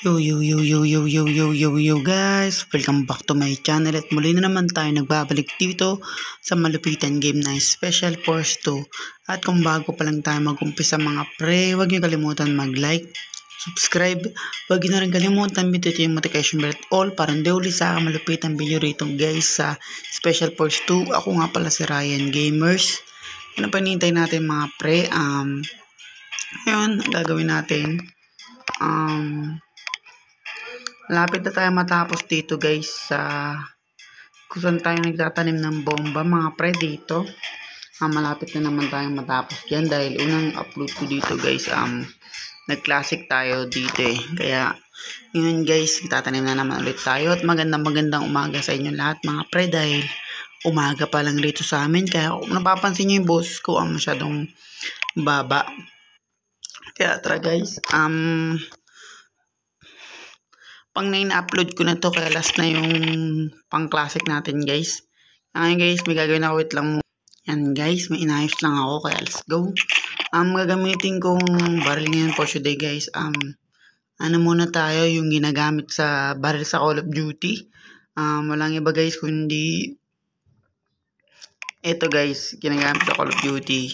Yo guys, welcome back to my channel at muli na naman tayo nagbabalik dito sa Malupitan Game na Special Force 2. At kung bago pa lang tayo mag-umpisa mga pre, huwag niyo kalimutan mag-like, subscribe, huwag niyo na rin kalimutan pindutin yung notification bell at all para hindi uli sa malupitan video rito guys sa Special Force 2. Ako nga pala si Ryan Gamers. Ano pa hinihintay natin mga pre? Ngayon, gagawin natin malapit na tayo matapos dito guys sa kung saan tayo nagtatanim ng bomba mga pre dito. Malapit na naman tayong matapos dyan dahil unang upload ko dito guys nag-classic tayo dito kaya ngayon guys tatanim na naman ulit tayo at magandang umaga sa inyo lahat mga pre dahil umaga pa lang rito sa amin kaya kung napapansin nyo yung boses ko masyadong baba kaya tara guys pang 9 upload ko na to kaya last na yung pang classic natin guys. Ngayon guys may gagawin ako, wait lang mo. Yan guys, may inayos lang ako kaya let's go. Gagamitin kong barrel ngayon for today guys. Ano muna tayo yung ginagamit sa barrel sa Call of Duty. Walang iba guys kundi ito guys, ginagamit sa Call of Duty.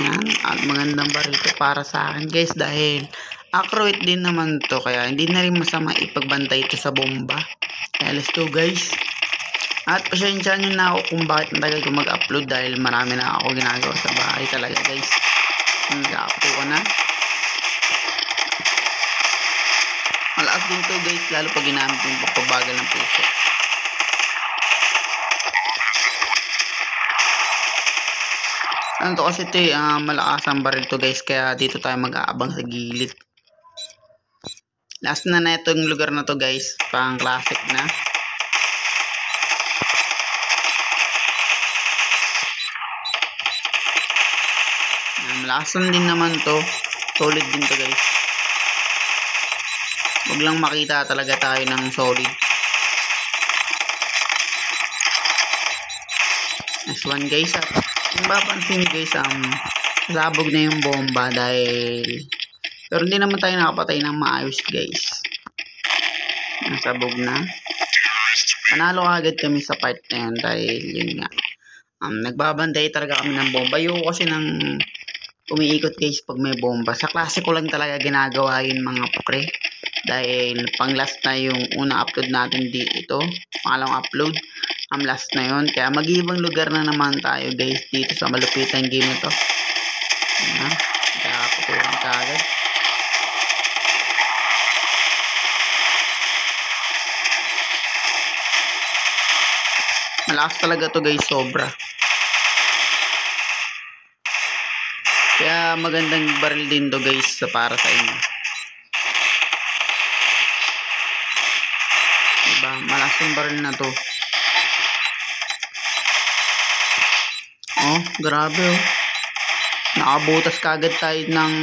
Yan, at magandang barrel to para sa akin guys dahil accurate din naman to kaya hindi na rin masama ipagbantay ito sa bomba. Kaya let's go guys. At pasensya nyo na ako kung bakit matagal ko mag-upload dahil marami na ako ginagawa sa bahay talaga guys. Nag-upload ko na. Malakas din to guys lalo pag ginamit yung pagpabagal ng puso. Ano to kasi ito malakas ang baril to guys kaya dito tayo mag-aabang sa gilid. Last na itong lugar na to guys, pang classic na. Malasan din naman to, solid din to guys. Huwag lang makita talaga tayo ng solid. Next one guys, at kung mapapansin guys, sabog na yung bomba dahil pero hindi naman tayo nakapatay ng maayos guys. Nasabog na. Panalo agad kami sa part na yan dahil yun nga. Nagbabantay talaga kami ng bomba. Ayoko kasi nang umiikot guys pag may bomba. Sa klase ko lang talaga ginagawa yun mga pre. Dahil pang last na yung unang upload natin dito. Pangalawang upload. Last na yun. Kaya mag-ibang lugar na naman tayo guys dito sa malupitan game na to. Kaya putuhan ka agad. Malakas talaga to guys, sobra. Kaya magandang baril din to guys para sa inyo. Diba? Malakas yung baril na to. Oh, grabe oh. Nakabutas kagad tayo ng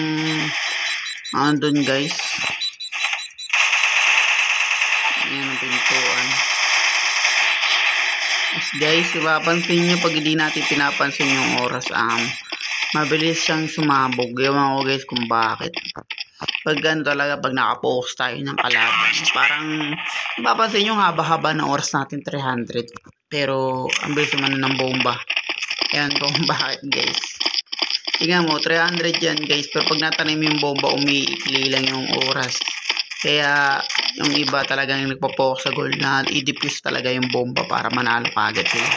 doon guys. Ayan ang pintuan. Guys, ipapansin nyo pag hindi natin pinapansin yung oras mabilis siyang sumabog. Ewan ko guys kung bakit. Pag gano'n talaga, pag nakapokus tayo ng kalaban, parang ipapansin nyo haba-haba ng oras natin 300. Pero ang bilis naman ng bomba. Ewan ko kung bakit guys. Tingnan mo 300 yan guys, pero pag natanim yung bomba umiikli lang yung oras. Kaya yung iba talagang nagpo-focus sa goal na i-defuse talaga yung bomba para manalo kagad sila.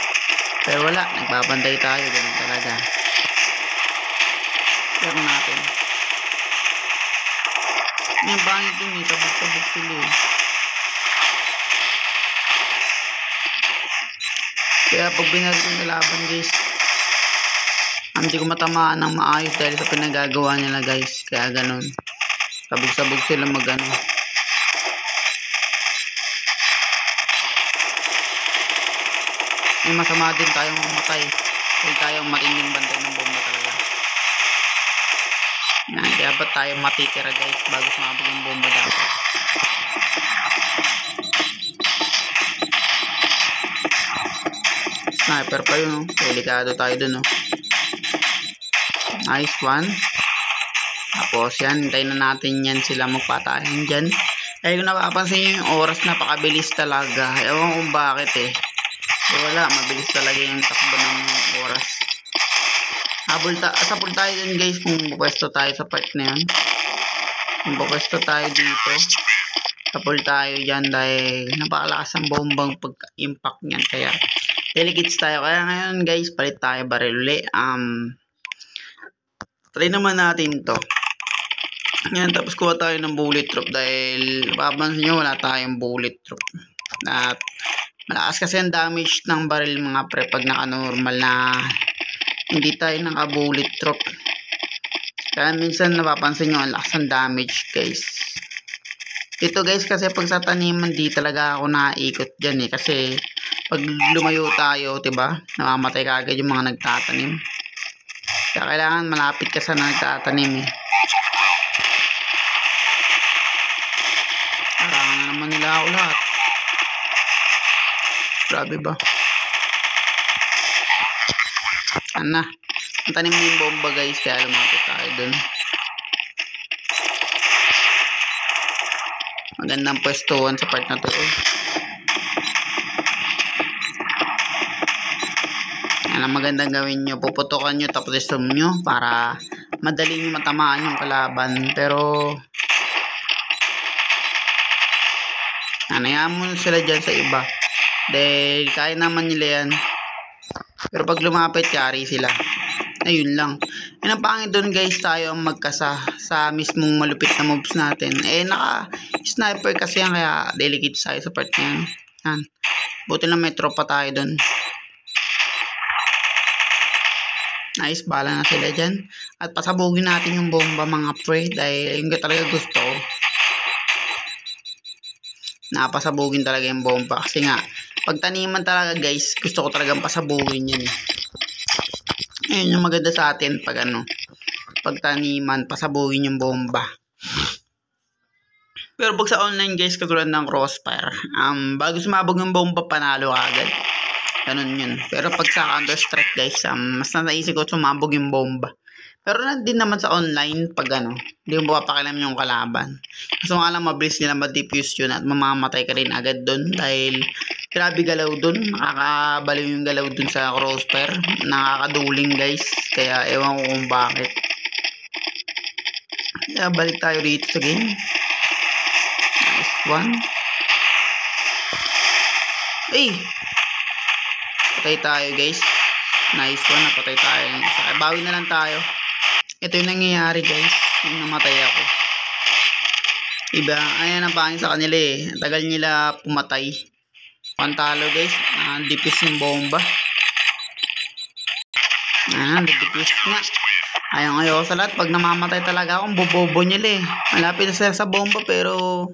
Pero wala, nagbabantay tayo, ganun talaga. Pero natin. Yung bangit dun sabog-sabog sila Kaya pag binaril yung laban guys, hindi ko matamaan ng maayos dahil sa pinagagawa nila guys. Kaya ganun. Sabog-sabog sila mag-ano. May masama din tayong mamatay. Huwag tayong matinding bantay ng bomba talaga. Kaya ba't tayo matitira guys bago sumabog yung bomba dapat. Sniper pa yun Delikado tayo dun Nice one. Tapos yan, hintayin na natin yan sila magpatayan dyan. Kaya kung napapansin nyo yung oras, napakabilis talaga. Ewan kung bakit eh. So, wala, mabilis talaga yung takbo ng oras. Sapul tayo dun guys kung pupwesto tayo sa part na yun. Kung pupwesto tayo dito, sapul tayo dyan dahil napakalakas ang bombang pagka-impact nyan. Kaya delegates tayo. Kaya ngayon guys, palit tayo baril uli. Try naman natin to. Yan, tapos kuha tayo ng bullet drop dahil papansin nyo wala tayong bullet drop. At malakas kasi ang damage ng baril mga pre pag naka-normal na hindi tayo naka-bullet drop. Kaya minsan napapansin nyo ang lakas ng damage guys. Ito guys kasi pag sa taniman di talaga ako naikot dyan eh. Kasi pag lumayo tayo, diba, namamatay kagad yung mga nagtatanim. Kaya kailangan malapit ka sa nagtatanim eh. Harangan na naman nila ako lahat. Grabe ba? Ano? Ang tanim mo yung bomba guys, kaya lumapit tayo dun. Magandang pwestuhan sa part na to eh. Yan ang magandang gawin nyo. Puputukan nyo tapos isum nyo para madali nyo matamaan yung kalaban. Pero anayaan mo sila dyan sa iba. Dahil kaya naman nila yan. Pero pag lumapit, yari sila. Ayun lang. Yan ang pangit doon guys, tayo ang magkasa sa mismong malupit na moves natin. Eh naka-sniper kasi yan kaya delicate tayo sa part na yan. Yan. Buti na may tropa tayo doon. Nice, bala na sila dyan. At pasabugin natin yung bomba mga pre dahil yung talaga gusto ko. Napasabugin talaga yung bomba kasi nga pag taniman talaga guys, gusto ko talagang pasabugin yun eh. Ayun yung maganda sa atin pag pag taniman, pasabugin yung bomba. Pero pag sa online guys, katulad ng Crossfire, bago sumabog yung bomba, panalo agad. Ganun yun. Pero pag sa Counter-Strike guys, mas naisip ko sumabog yung bomba. Pero din naman sa online, pag hindi mo papakilam yung kalaban. Kaso nga lang, mabilis nila ma-defuse yun at mamamatay ka rin agad dun dahil grabe galaw dun. Nakakabaliw yung galaw dun sa Crossfire. Nakakaduling guys. Kaya ewan ko kung bakit. Kaya balik tayo dito sa game. Nice one. Hey! Patay tayo guys. Nice one. Napatay tayo. Bawi na lang tayo. Ito yung nangyayari guys. Yung namatay ako. Iba. Ayan ang pangin sa kanila eh. Tagal nila pumatay. Pantalo guys. Dipis yung bomba. Dipis nga. Ayaw sa lahat. Pag namamatay talaga akong bobobo nila eh. Malapit na sila sa bomba pero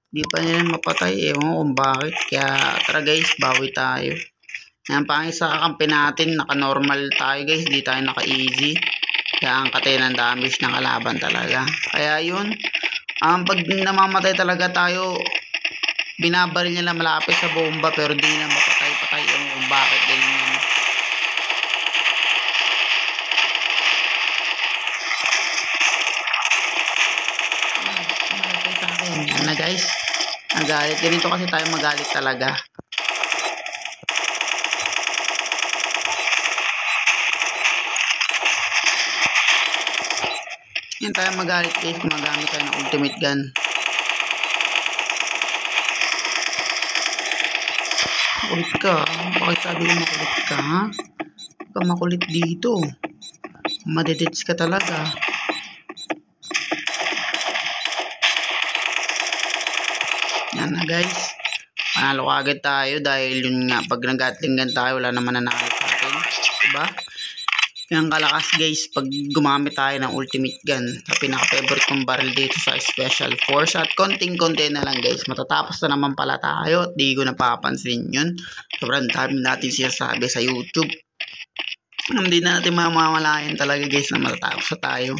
di pa nila mapatay. Ewan kung bakit. Kaya tara guys. Bawi tayo. Ayan pangin sa kakampi natin. Naka-normal tayo guys. Di tayo naka-easy. Kaya ang katay ng damage ng kalaban talaga. Kaya yun. Pag namamatay talaga tayo, binabaril nila malapit sa bomba pero di na mapatay-patay yung kung bakit ganyan. Mamatay sa akin. Yan na guys. Nagalit. Ganito kasi tayo magalit talaga. Yan tayo magalit guys, gumagamit tayo ng ultimate gun. Makulit ka, bakit sabi ko makulit ka ha? Huwag ka makulit dito. Madedits ka talaga. Yan na guys. Panalo agad tayo dahil yun nga, pag nag-gatling gun tayo, wala naman nanalo sa atin. Diba? Yung kalakas guys pag gumamit tayo ng ultimate gun sa pinaka-favorite kong barrel dito sa Special Force. At konting-konti na lang guys, matatapos na naman pala tayo at di ko napapansin yun. Sobrang dami natin sinasabi sa YouTube. Hindi na natin mamamalayan talaga guys na matatapos na tayo.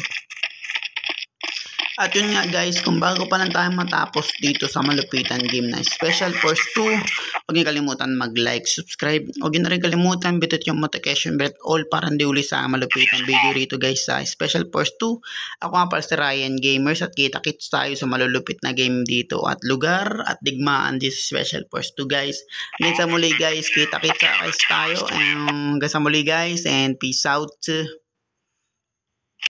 At yun nga guys, kung bago pa lang tayo matapos dito sa malupitan game na Special Force 2, huwag niyo kalimutan mag-like, subscribe. Huwag niyo na rin kalimutan bitot yung notification bell all para hindi uli sa malupitan video rito guys sa Special Force 2. Ako nga pala si Ryan Gamers at kita-kits tayo sa malulupit na game dito at lugar at digmaan dito sa Special Force 2 guys. Hanggang sa muli guys, kita-kits tayo. Hanggang sa muli guys and peace out.